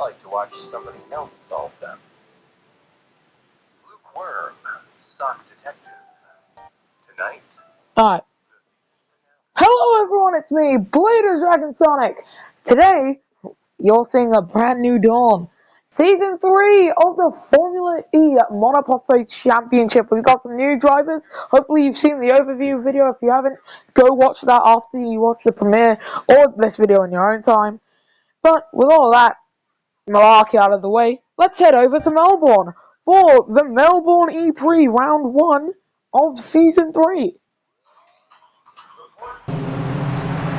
like to watch somebody else solve them. Luke Worm, Sock Detective. Tonight. Alright. Hello everyone, it's me, Blader Dragon Sonic. Today, you're seeing a brand new dawn. Season 3 of the Formula E Monoposto Championship. We've got some new drivers. Hopefully you've seen the overview video. If you haven't, go watch that after you watch the premiere or this video in your own time. But with all that malarkey out of the way, let's head over to Melbourne for the Melbourne E Prix Round 1 of Season 3.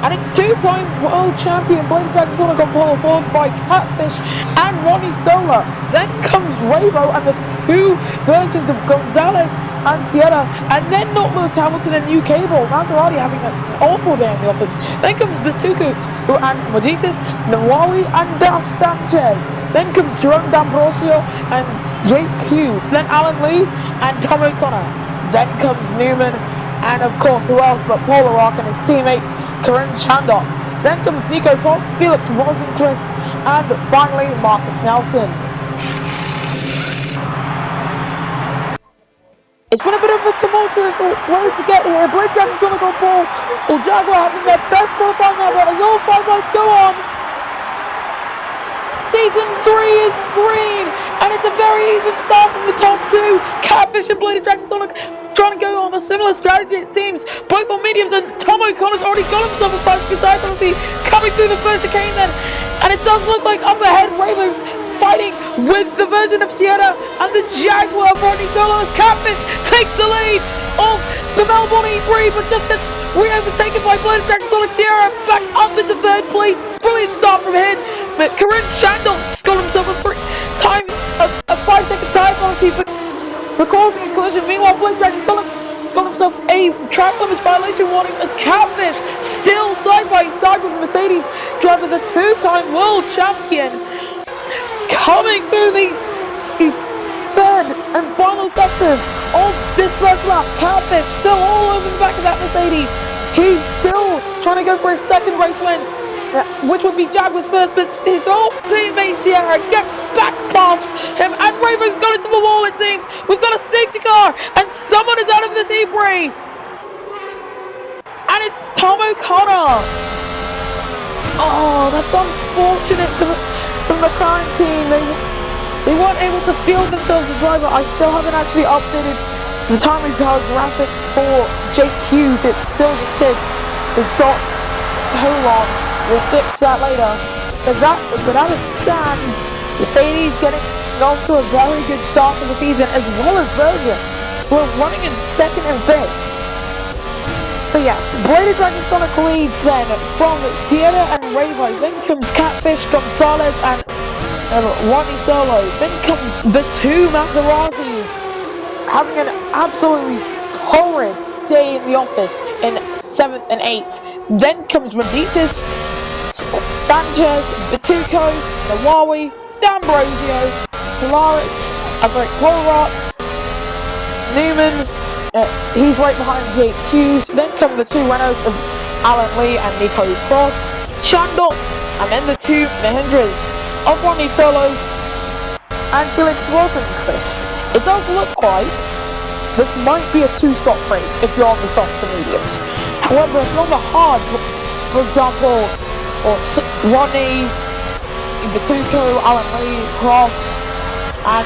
And it's two-time world champion Blader Dragon Sonic on pole, followed by Catfish and Ronnie Sola. Then comes Ravo and the two versions of Gonzalez and Sierra. And then not Lewis Hamilton and New Cable. Maserati having an awful day in the office. Then comes Batuku and Medicis, Nawawi and Dash Sanchez. Then comes Jerome D'Ambrosio and Jake Hughes. Then Alan Lee and Tom O'Connor. Then comes Newman and of course who else but Paul O'Rourke and his teammate Corinne Chandok. Then comes Nico Post, Felix Rosenquist, and finally Marcus Nelson. It's been a bit of a tumultuous way to get here. Blader Dragon Sonic on pole, or Jaguar having their best qualifying ever as all 5 lights go on. Season 3 is green, and it's a very even start from the top 2. Catfish and Blader Dragon Sonic trying to go on a similar strategy, it seems. Both on mediums, and Tom O'Connor's already got himself a 5-speed tire penalty coming through the first chicane then. And it does look like up ahead, Ravo's fighting with the version of Sierra and the Jaguar. Ronnie Solo's Catfish takes the lead of the Melbourne E3, but just gets re-overtaken by Blader Dragon Sonic. Sierra back up into 3rd place. Brilliant start from him. But Corinne Chandok's got himself a 5-second tire penalty for causing a collision. Meanwhile, Blader Dragon Sonic got himself a track limits violation warning as Catfish still side by side with Mercedes driver, the 2-time world champion, coming through these 3rd and final sectors of this first lap. Catfish still all over the back of that Mercedes. He's still trying to go for his 2nd race win, which would be Jaguar's first, but his old teammate Sierra gets back past him, and Ravo's got into the wall, it seems. We've got a safety car, and someone is out of this E-Prix. And it's Tom O'Connor. Oh, that's unfortunate for the McLaren team. They weren't able to field themselves a driver. I still haven't actually updated the timing tower graphic for Jake Hughes. It still just says there's dot hold on. We'll fix that later. But as it stands, Mercedes getting off to a very good start for the season, as well as Virgin, who are running in 2nd and 5th. But yes, Blader Dragon Sonic leads then from Sierra and Ravo. Then comes Catfish, Gonzalez, and Ronnie Solo. Then comes the 2 Maseratis, having an absolutely torrid day in the office in 7th and 8th. Then comes Medicis, Sanchez, Batuko, Nawawi, D'Ambrosio, Polaris, Polrock, Newman, he's right behind Jake Hughes. Then come the 2 Renaults of Alan Lee and Nico Cross, Chandok, and then the 2 Mahindras of Ronnie Solo and Felix Rosenquist. It does look like this might be a 2-stop race if you're on the softs and mediums. However, if you're on the hards, for example, or Ronnie, Batuko, Alan Lee, Cross, and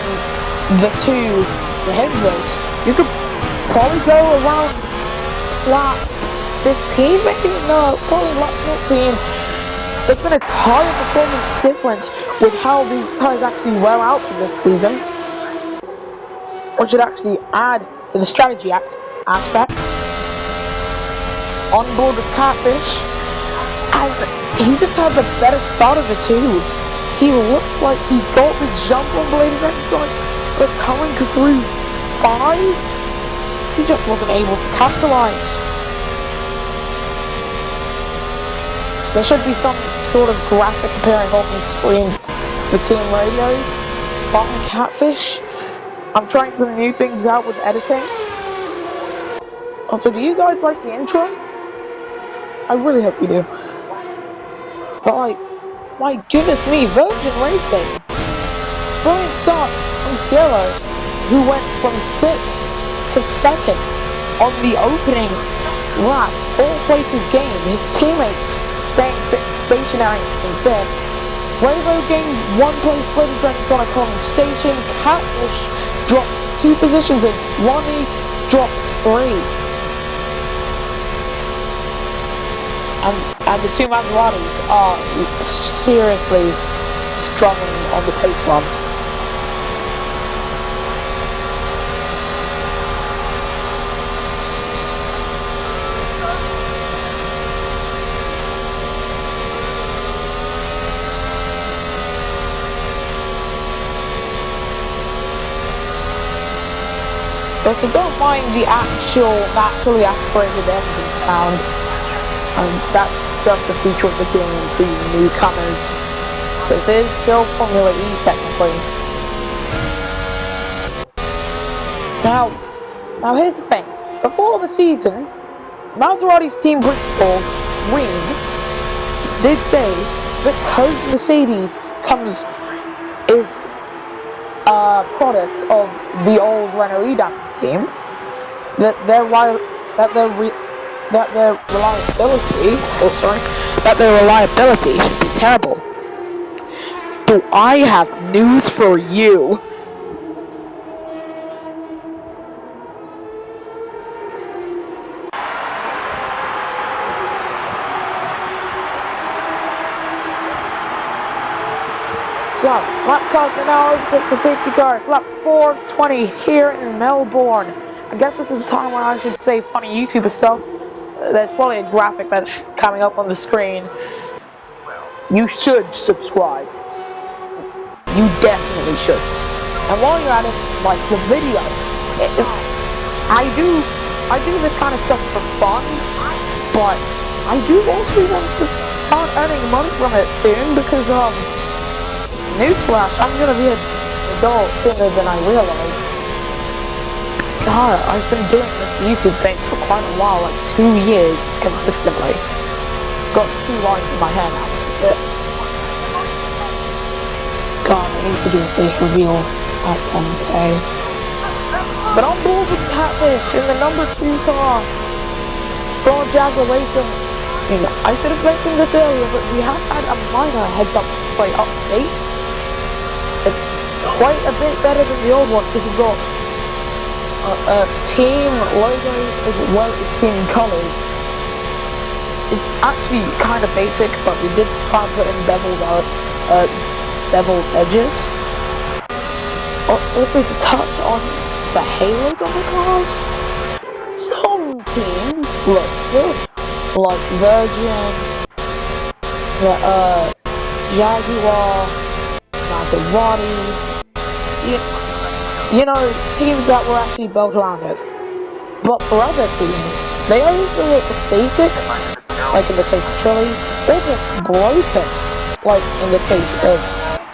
the 2 Mahindras, you could probably go around lap 15, maybe? No, probably lap 14. There's been a tire performance difference with how these tires actually wear out for this season, which should actually add to the strategy aspect. On board with Catfish, and he just had the better start of the 2. He looked like he got the jump on Blader Dragon Sonic, but coming through 5, he just wasn't able to capitalize. There should be some sort of graphic appearing on the screen for Team Radio. Spartan Catfish. I'm trying some new things out with editing. Also, do you guys like the intro? I really hope you do. But like, my goodness me, Virgin Racing. Brilliant start from Sierra, who went from 6th to 2nd on the opening lap. 4 places gained. His teammates staying stationary in 5th. Ravo gained 1 place, Blade Dragon Sonic on station. Catfish dropped 2 positions and Ronnie dropped 3. And the 2 Maseratis are seriously struggling on the pace run. But if you don't mind the naturally aspirated engine sound, that's just a feature of the game for you newcomers. This is still Formula E technically. Now here's the thing. Before the season, Maserati's team principal, Green, did say that because Mercedes is a product of the old Renault Edams team, that their reliability should be terrible. But I have news for you. So, lap cars are now overtook the safety car. It's lap 4:20 here in Melbourne. I guess this is the time when I should say funny YouTuber stuff. There's probably a graphic that's coming up on the screen. You should subscribe. You definitely should. And while you're at it, like the video. I do this kind of stuff for fun, but I do also want to start earning money from it soon because newsflash, I'm gonna be an adult sooner than I realized. God, I've been doing this YouTube thing for quite a while, like 2 years consistently. Got 2 lines in my hair now. God, I need to do a face reveal at 10k. But I'm bored with Catfish in the number 2 car. Go Jaguar Racing. I should have mentioned this earlier, but we have had a minor heads-up display update. It's quite a bit better than the old one because we've got team logos as well as team colours. It's actually kind of basic, but we did try and put in beveled edges. Also to touch on the halos on the cars. Some teams look good, like Virgin, Jaguar, Maserati, you know, teams that were actually built around it. But for other teams, they either look basic, like in the case of Chile, or just broken, like in the case of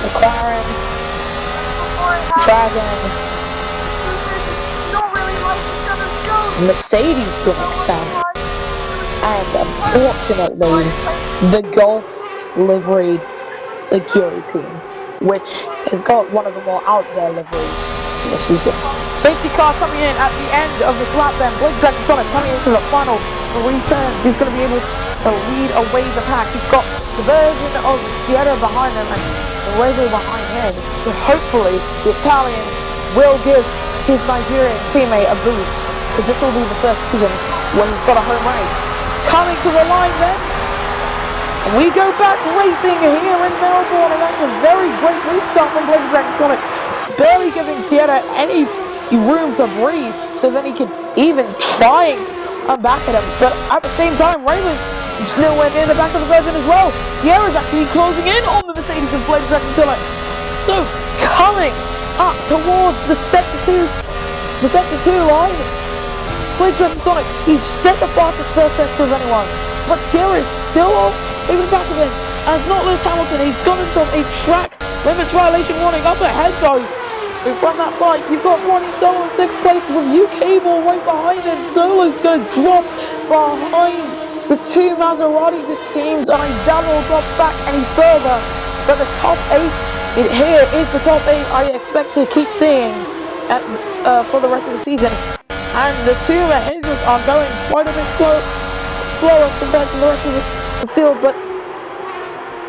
McLaren, Dragon, Mercedes to an extent, and unfortunately, the Golf liveried Acura team, which has got one of the more out there liveries this season. Safety car coming in at the end of this lap then. Blake Dragon Sonic coming into the final 3 turns. He's going to be able to lead away the pack. He's got the version of Sierra behind him and the Revo behind him. So hopefully the Italian will give his Nigerian teammate a boost, because this will be the first season when he's got a home race. Coming to the line then. And we go back racing here in Melbourne, and that's a very great restart from Blake Dragon Sonic, barely giving Sierra any room to breathe, so then he can even try and back at him. But at the same time, Raymond is nowhere near the back of the Virgin as well. Sierra's actually closing in on the Mercedes and Blake Dragon Sonic. So coming up towards the sector 2 line, Blake Dragon Sonic, he's set the fastest first sector of anyone, but Sierra is still off. Even back of him, as not Lewis Hamilton, he's got himself a track limits violation warning up ahead though. From that fight, you've got Ronnie Solo in 6th place with UK Ball right behind him. Solo's going to drop behind the two Maseratis it seems, and I doubt will drop back any further. But the top 8, here is the top 8 I expect to keep seeing for the rest of the season. And the two Mahindras are going quite a bit slower compared to the rest of the field, but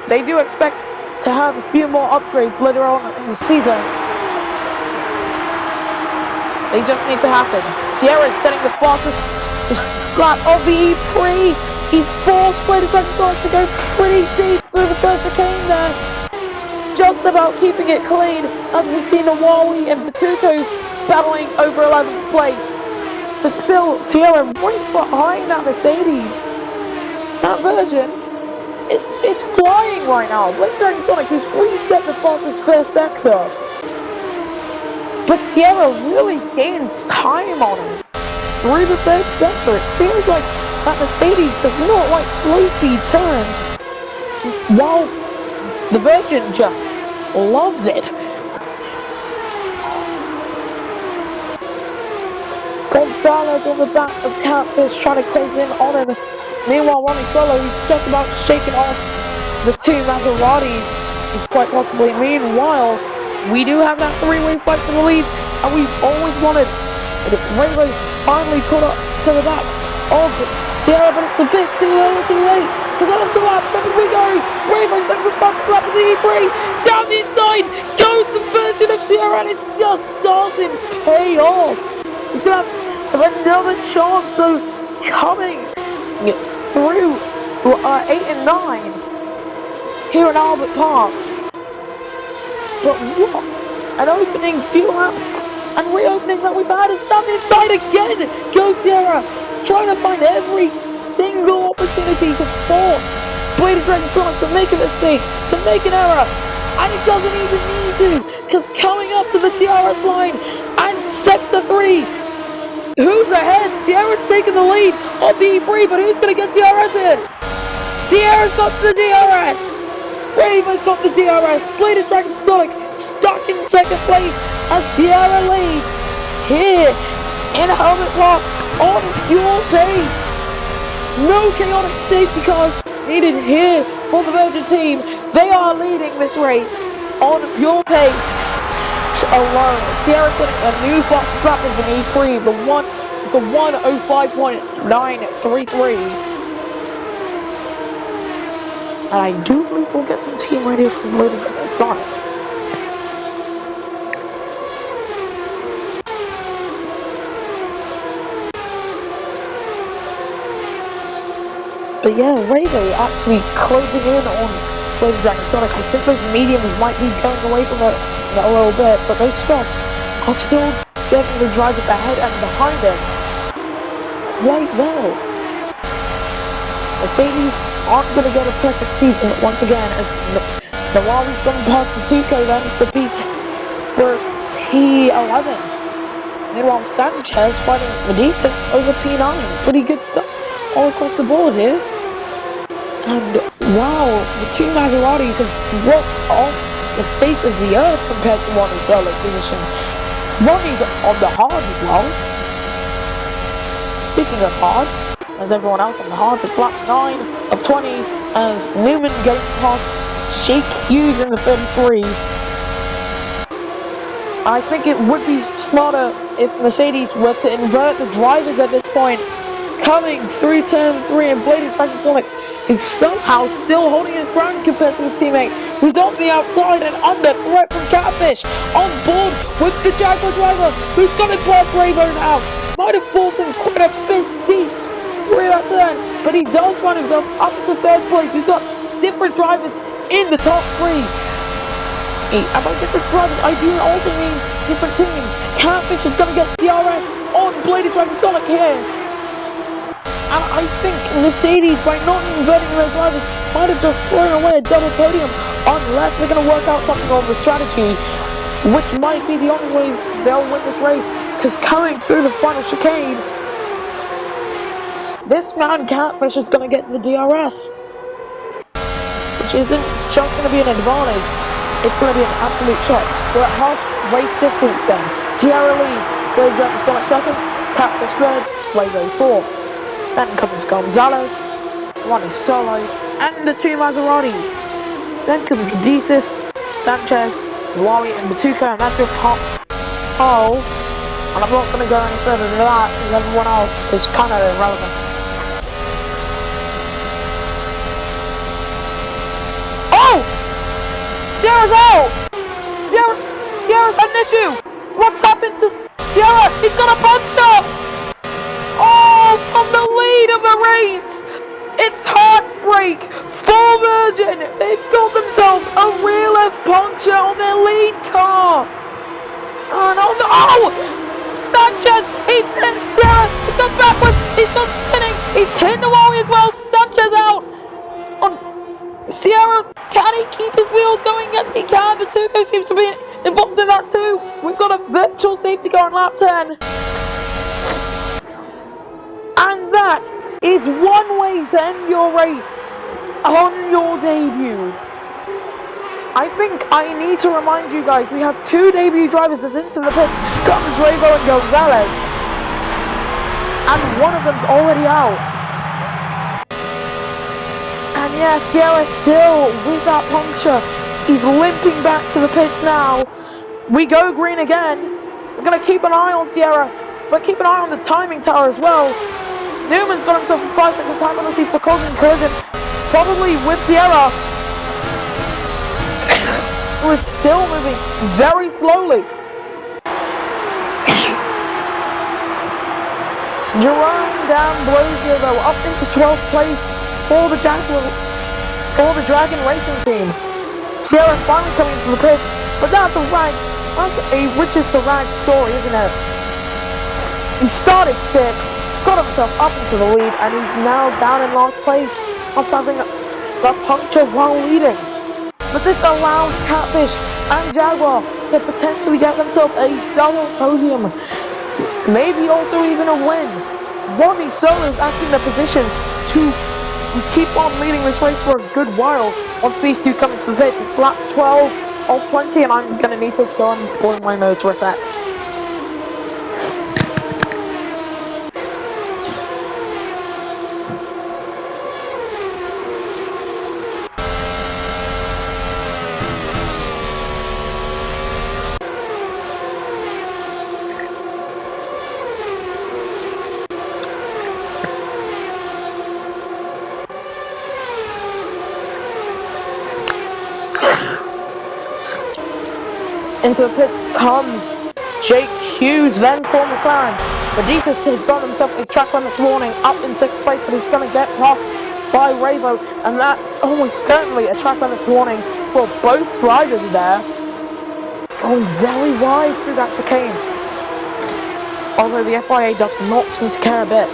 they do expect to have a few more upgrades later on in the season. They just need to happen. Sierra is setting the fastest lap of the Prix. He's forced Bladed Dragon Sonic to go pretty deep through the first chicane there. Just about keeping it clean, as we've seen Hawaii and Batuko battling over 11th place. But still, Sierra right behind that Mercedes. That Virgin, it's flying right now. Bladed Dragon Sonic has reset the fastest first sector. But Sierra really gains time on him through the third sector. It seems like that Mercedes does not like slow speed turns, while the Virgin just loves it. Gonzalez on the back of Catfish trying to close in on him. Meanwhile, Ronnie Solo, he's just about shaking off the two Maseratis. He's quite possibly. Meanwhile, we do have that three-way fight for the lead, and we've always wanted Rainbow's finally put up to the back of Sierra, but it's a bit too late. Because on to lap 7 we go. Rainbow's taking the fastest lap of the E3. Down the inside goes the Virgin of Sierra, and it just doesn't pay off. He's going to have another chance of coming through 8 and 9 here in Albert Park. But what an opening few laps and reopening that we've had is down the inside again. Go Sierra, trying to find every single opportunity to force Bladed Dragon Sonic to make a mistake, to make an error. And it doesn't even need to, because coming up to the DRS line and Sector 3, who's ahead? Sierra's taking the lead of the E3, but who's going to get DRS here? Sierra's got the DRS. Raven's got the DRS. Bladed Dragon Sonic stuck in second place as Sierra leads here in Helmet Park on pure pace. No chaotic safety cars needed here for the Virgin team. They are leading this race on pure pace alone. Sierra setting a new fastest lap of an E3. It's a 1:05.933. And I do believe we'll get some team radio from Bladed Dragon Sonic. But yeah, Rainbow actually closing in on Bladed Dragon Sonic. I think those mediums might be going away from it a little bit, but those softs are still getting the drivers ahead and behind them quite well. Mercedes aren't going to get a perfect season once again, as Nawali's gone past Batuko then to Pete for P11. Meanwhile, Sanchez fighting Medicis over P9. Pretty good stuff all across the board here. And wow, the two Maseratis have dropped off the face of the earth compared to Ronnie's solo position. Ronnie's on the hard as well. Speaking of hard, as everyone else on the hards, it's lap 9 of 20 as Newman getting past Sheik Hughes in the 33. I think it would be smarter if Mercedes were to invert the drivers at this point. Coming through turn 3 and Bladed Dragon Sonic is somehow still holding his ground compared to his teammate, who's on the outside and under threat from Catfish. On board with the Jaguar driver, who's got it past Rainbow now. Might have forced him quite a bit deep through that turn, but he does find himself up into third place. He's got different drivers in the top 3. And by different drivers, I do also mean different teams. Catfish is going to get DRS on Bladed Dragon Sonic here. And I think Mercedes, by not inverting their drivers, might have just thrown away a double podium unless they're going to work out something on the strategy, which might be the only way they'll win this race. Because coming through the final chicane, this man Catfish is going to get the DRS, which isn't just going to be an advantage, it's going to be an absolute shock. We're at half race distance then. Sierra leads, Bladed Dragon Sonic second, Catfish third, Flavio fourth. Then comes Gonzalez, Ronnie Solo, and the two Maseratis. Then comes Cadesis, Sanchez, Wally, and Batuka, and that's your top. Oh, and I'm not going to go any further than that because everyone else is kind of irrelevant. Oh! Sierra's out! Sierra's had an issue! What's happened to Sierra? He's got a puncture! Oh, from the lead of the race! It's heartbreak for Virgin! They've got themselves a rear left puncture on their lead car! And on the... Oh! Sanchez! He's hit Sierra! He's gone backwards! He's gone spinning! He's hit the wall as well! Sanchez out! On Sierra, can he keep his wheels going? Yes, he can. Batuko seems to be involved in that too. We've got a virtual safety car on lap 10. And that is one way to end your race on your debut. I think I need to remind you guys, we have two debut drivers that's into the pits. Comes Ravo and Gonzalez. And one of them's already out. And yeah, Sierra still with that puncture. He's limping back to the pits now. We go green again. We're going to keep an eye on Sierra, but keep an eye on the timing tower as well. Newman's got himself a 5-second time penalty for causing collision, probably with Sierra. We're still moving very slowly. Jerome D'Ambrosio though up into 12th place for the Dragon Racing team. Sierra finally coming into the pits, but that's a Richard Sarag story, isn't it? He started 6th, got himself up into the lead, and he's now down in last place after having a puncture while leading. But this allows Catfish and Jaguar to potentially get themselves a double podium, maybe also even a win. Ronnie Solo is actually in a position to keep on leading this race for a good while once these two come into the pit. It's lap 12 or 20, and I'm going to need to go and blow my nose for a sec. Into the pits comes Jake Hughes, then for McLaren. Medicus has got himself a track limits warning up in 6th place, but he's going to get passed by Ravo, and that's almost certainly a track limits warning for both drivers there. Going very wide through that chicane. Although the FIA does not seem to care a bit.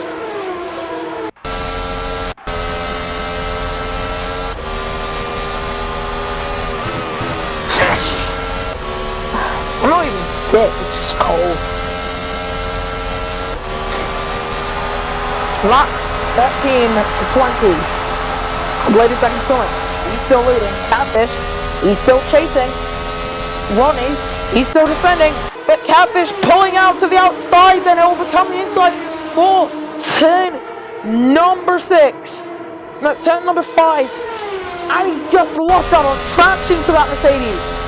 I'm not even sick, it's just cold. Lap 13 to 20. Bladed back in front. He's still leading. Catfish, he's still chasing. Ronnie, he's still defending. But Catfish pulling out to the outside, then he'll become the inside for turn number 6. No, turn number 5. And he's just lost out on traction to that Mercedes.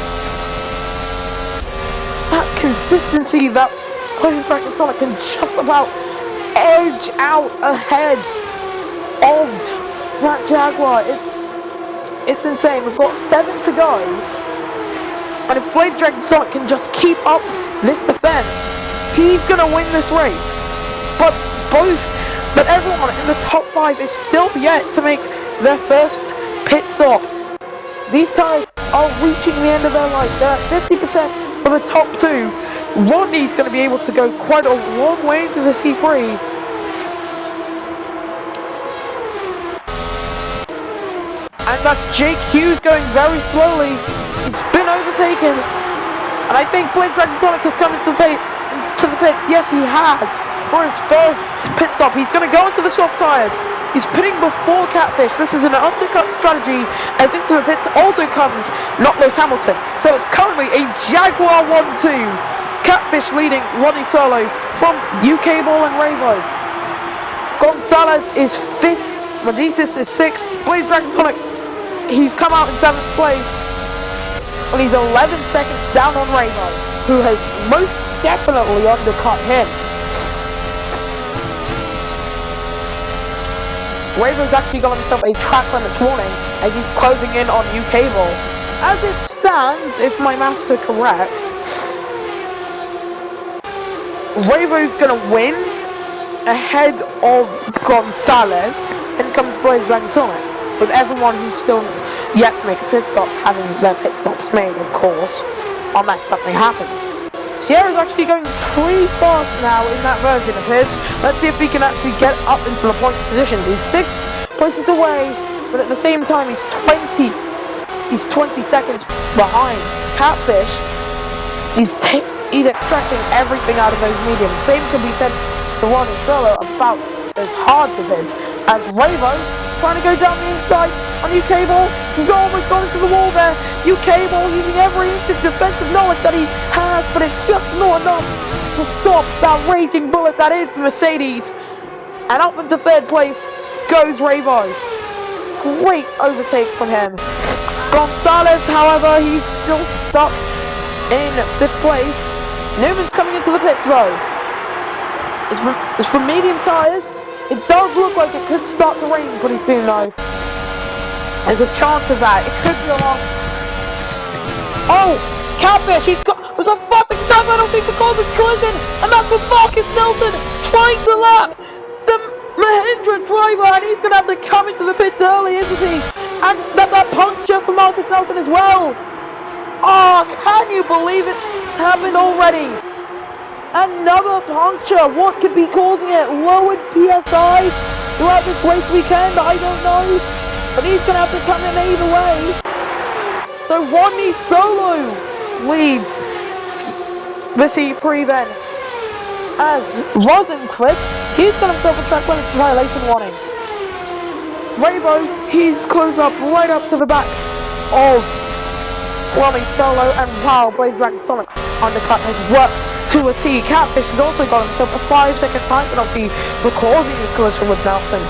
That consistency that Sonic can just about edge out ahead of that Jaguar. It's insane. We've got 7 to go, and if Blade Dragon Sonic can just keep up this defense, he's gonna win this race. But everyone in the top 5 is still yet to make their first pit stop. These guys are reaching the end of their life. They're at 50% for the top 2. Rodney's going to be able to go quite a long way into the C3. And that's Jake Hughes going very slowly. He's been overtaken. And I think Blade Dragon Sonic has come into the pits. Yes, he has. For his first pit stop. He's going to go into the soft tyres. He's pitting before Catfish. This is an undercut strategy, as into the pits also comes not Lewis Hamilton. So it's currently a Jaguar 1-2. Catfish leading Ronnie Solo from UK Ball and Ravo. Gonzalez is 5th Medicis is 6th. Blaze Dragon Sonic, he's come out in 7th place. And he's 11 seconds down on Rainbow, who has most definitely undercut him. Rainbow's actually got himself a track limits warning as he's closing in on UK Ball. As it stands, if my maths are correct, Rainbow's gonna win ahead of Gonzalez, and comes Blaze Dragon Sonic, with everyone who's still yet to make a pit stop having their pit stops made, of course, unless something happens. Sierra's actually going pretty fast now in that version of his. Let's see if he can actually get up into the point position. He's 6 places away, but at the same time he's 20 seconds behind Catfish. He's extracting everything out of those mediums. Same can be said to Ronnie Solo about those hards of his. As Rainbow trying to go down the inside on UK Ball. He's almost gone into the wall there. UK Ball using every inch of defensive knowledge that he has, but it's just not enough to stop that raging bullet that is Mercedes. And up into 3rd place goes Rainbow. Great overtake from him. Gonzalez, however, he's still stuck in 5th place. Newman's coming into the pits though. It's from medium tyres. It does look like it could start to rain pretty soon though. There's a chance of that. It could be a long... Oh! Catfish! He's got... It was a 5-second time penalty for causing collision! And that's with Marcus Nelson trying to lap the Mahindra driver, and he's going to have to come into the pits early, isn't he? And that's a puncture for Marcus Nelson as well! Oh, can you believe it's happened already? Another puncture! What could be causing it? Lowered PSI throughout this race weekend? I don't know. But he's going to have to come in either way. So Rodney Solo leads the Prix then. As Rosenquist, he's got himself a track limits violation warning. Rainbow, he's closed up right up to the back of Rodney Solo, and wow, Blaze Dragon Sonic's undercut has worked to a T. Catfish has also got himself a 5-second time penalty for causing the collision with Nelson,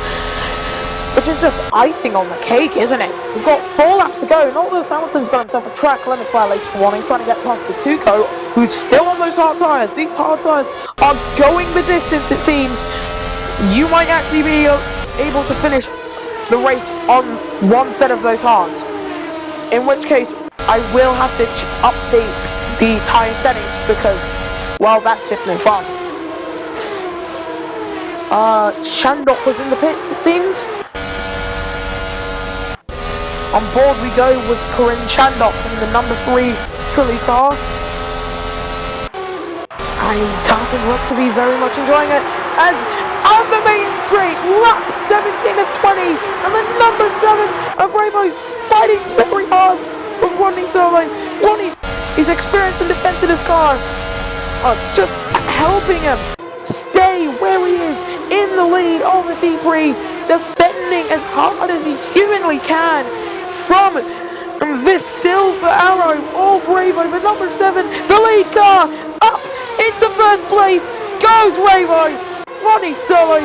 which is just icing on the cake, isn't it? We've got 4 laps to go. Noldo Hamilton's got himself a track limits violation warning, trying to get past the Tuco, who's still on those hard tyres. These hard tyres are going the distance, it seems. You might actually be able to finish the race on one set of those hards, in which case I will have to update the tyre settings because, well, that's just no fun. Shandok was in the pits, it seems. On board we go with Corinne Shandok in the number 3 Prix car. And he doesn't look to be very much enjoying it, as on the main straight, lap 17 of 20, and the number 7 of Rainbow fighting very hard with Rodney Solo. He's experienced in defense in his car, just helping him stay where he is in the lead of the C3, defending as hard as he humanly can from this silver arrow of Rainbow. The number 7, the lead car, up into 1st place goes Rainbow. Rodney Solo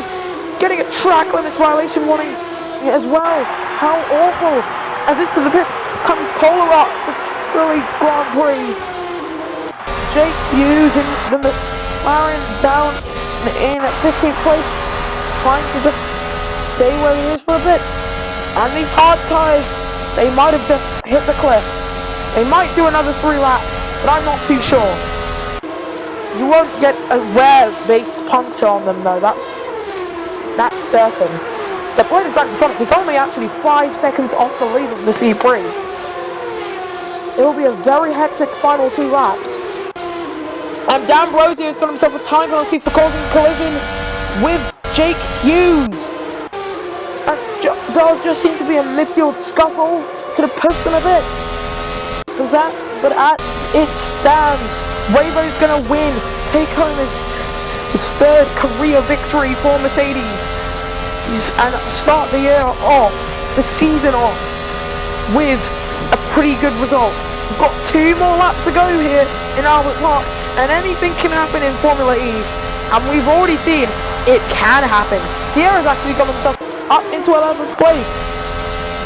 getting a track limits violation warning as well. How awful. As into the pits comes Polar Rock, the Philly Grand Prix. Jake Hughes in the McLaren down in 15th place, trying to just stay where he is for a bit. And these hard tyres, they might have just hit the cliff. They might do another 3 laps, but I'm not too sure. You won't get a wear-based puncture on them though, that's certain. The Blaze Dragon Sonic is only actually 5 seconds off the lead of the C3. It will be a very hectic final 2 laps. And Dan Brosier has got himself a time penalty for causing a collision with Jake Hughes. There just seemed to be a midfield scuffle. Could have pushed him a bit. But as it stands, Rainbow's gonna win, take home his 3rd career victory for Mercedes, and start the year off, the season off, with a pretty good result. We've got 2 more laps to go here in Albert Park, and anything can happen in Formula E, and we've already seen it can happen. Sierra's actually got himself up into 11th place.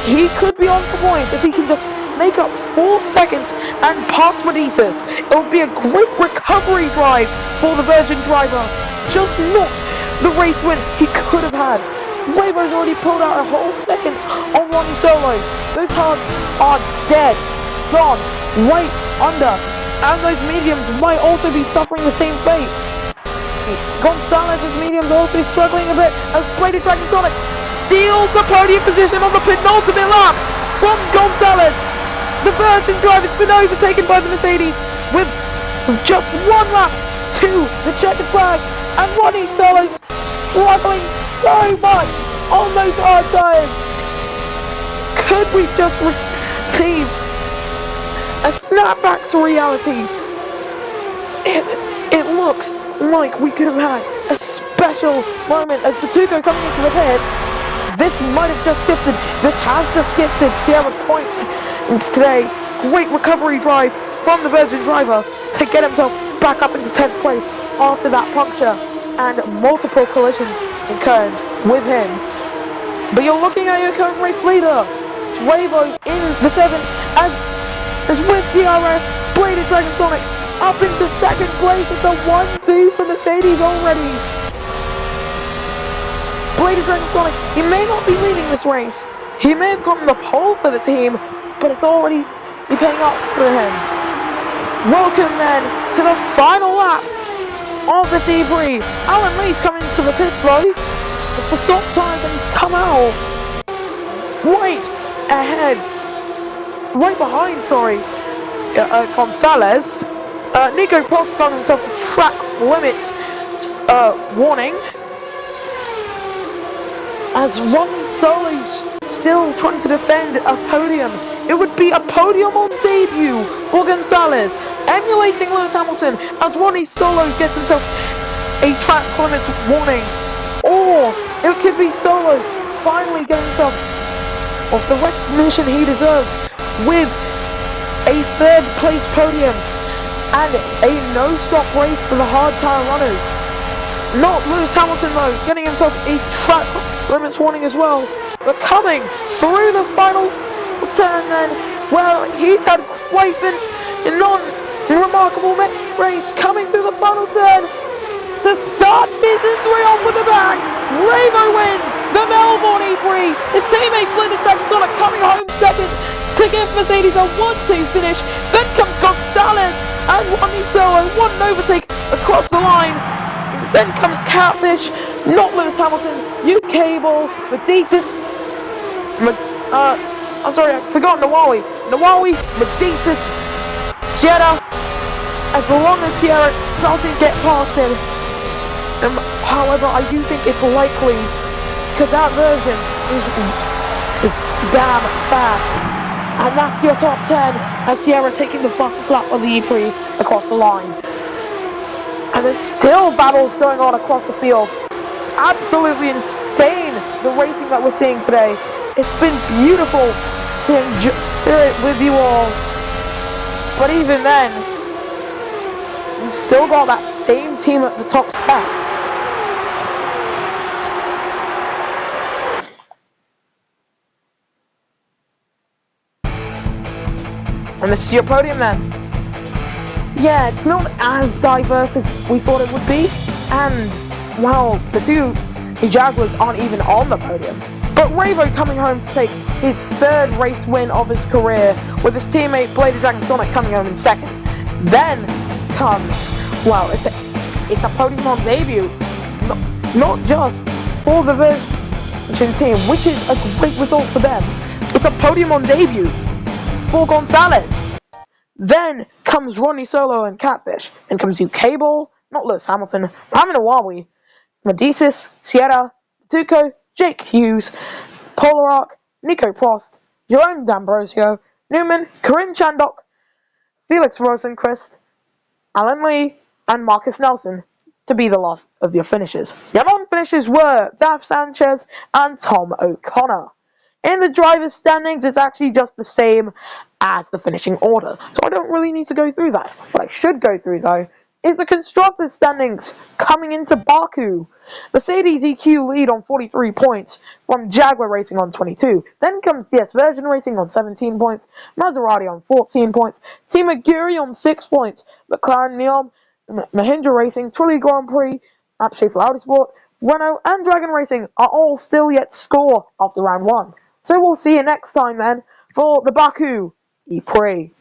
He could be on the point if he can just make up 4 seconds and pass Medicis. It would be a great recovery drive for the Virgin driver. Just not the race win he could have had. Bravo's already pulled out a whole second on Ronnie Solo. Those cars are dead, gone, right under, and those mediums might also be suffering the same fate. Gonzalez's mediums are also struggling a bit as Bladed Dragon Sonic steals the podium position on the penultimate lap from Gonzalez. The Virgin drive has been overtaken by the Mercedes with just 1 lap to the checkered flag, and Ronnie Solo's struggling so much on those hard tyres. Could we just receive a snapback to reality? It looks like we could have had a special moment as the Tuco coming into the pits. This might have just gifted, this has just gifted Sierra points today. Great recovery drive from the Virgin driver to get himself back up into 10th place after that puncture and multiple collisions occurred with him. But you're looking at your current race leader, Bravo in the 7th as with DRS, Bladed Dragon Sonic up into 2nd place. It's a 1-2 for Mercedes already. Bladed Dragon Sonic, he may not be leading this race. He may have gotten the pole for the team, but it's already paying off for him. Welcome then to the final lap of the Prix. Alan Lee's coming to the pit though. It's for soft tires and he's come out right ahead, right behind, Gonzalez. Nico Prost got himself a track limits warning as Ronnie Solo's still trying to defend a podium. It would be a podium on debut for Gonzalez, emulating Lewis Hamilton as Ronnie Solo gets himself a track limits warning. Or it could be Solo finally getting himself off the recognition he deserves with a 3rd place podium and a no-stop race for the hard tyre runners. Not Lewis Hamilton though, getting himself a track limits warning as well. But coming through the final turn then, well, he's had quite the non-remarkable race coming through the final turn to start season 3 off with the bang. Bravo wins the Melbourne Prix. His teammate Bladed Dragon Sonic coming home 2nd to give Mercedes a 1-2 finish. Then comes Gonzalez and Ronnie Solo, one overtake across the line. Then comes Catfish, not Lewis Hamilton, Cable, Medicis, I forgot Nawawi, Medicis, Sierra. As long as Sierra doesn't get past him, however, I do think it's likely, because that version is damn fast. And that's your top 10 as Sierra taking the fastest lap of the Prix across the line. And there's still battles going on across the field. Absolutely insane, the racing that we're seeing today. It's been beautiful to enjoy it with you all. But even then, we've still got that same team at the top spot. And this is your podium then. Yeah, it's not as diverse as we thought it would be. And, well, the two Jaguars aren't even on the podium. But Ravo coming home to take his 3rd race win of his career, with his teammate Bladed Dragon Sonic coming home in 2nd. Then comes, well, it's a podium on debut. Not just for the Virgin team, which is a great result for them. It's a podium on debut for Gonzalez. Then comes Ronnie Solo and Catfish. Then comes Cable, not Lewis Hamilton, Mohamed Awawi, Medicis, Sierra, Tuco, Jake Hughes, Polarark, Nico Prost, Jerome D'Ambrosio, Newman, Corinne Chandok, Felix Rosenquist, Alan Lee, and Marcus Nelson to be the last of your finishers. Your non-finishers were Daph Sanchez and Tom O'Connor. In the driver's standings, it's actually just the same as the finishing order, so I don't really need to go through that. What I should go through, though, is the constructors' standings coming into Baku. Mercedes EQ lead on 43 points from Jaguar Racing on 22. Then comes DS Virgin Racing on 17 points, Maserati on 14 points, Team Aguri on 6 points, McLaren Neom, Mahindra Racing, Trulli Grand Prix, Schaeffler Autosport, Renault and Dragon Racing are all still yet to score after round 1. So we'll see you next time then for the Baku Prix.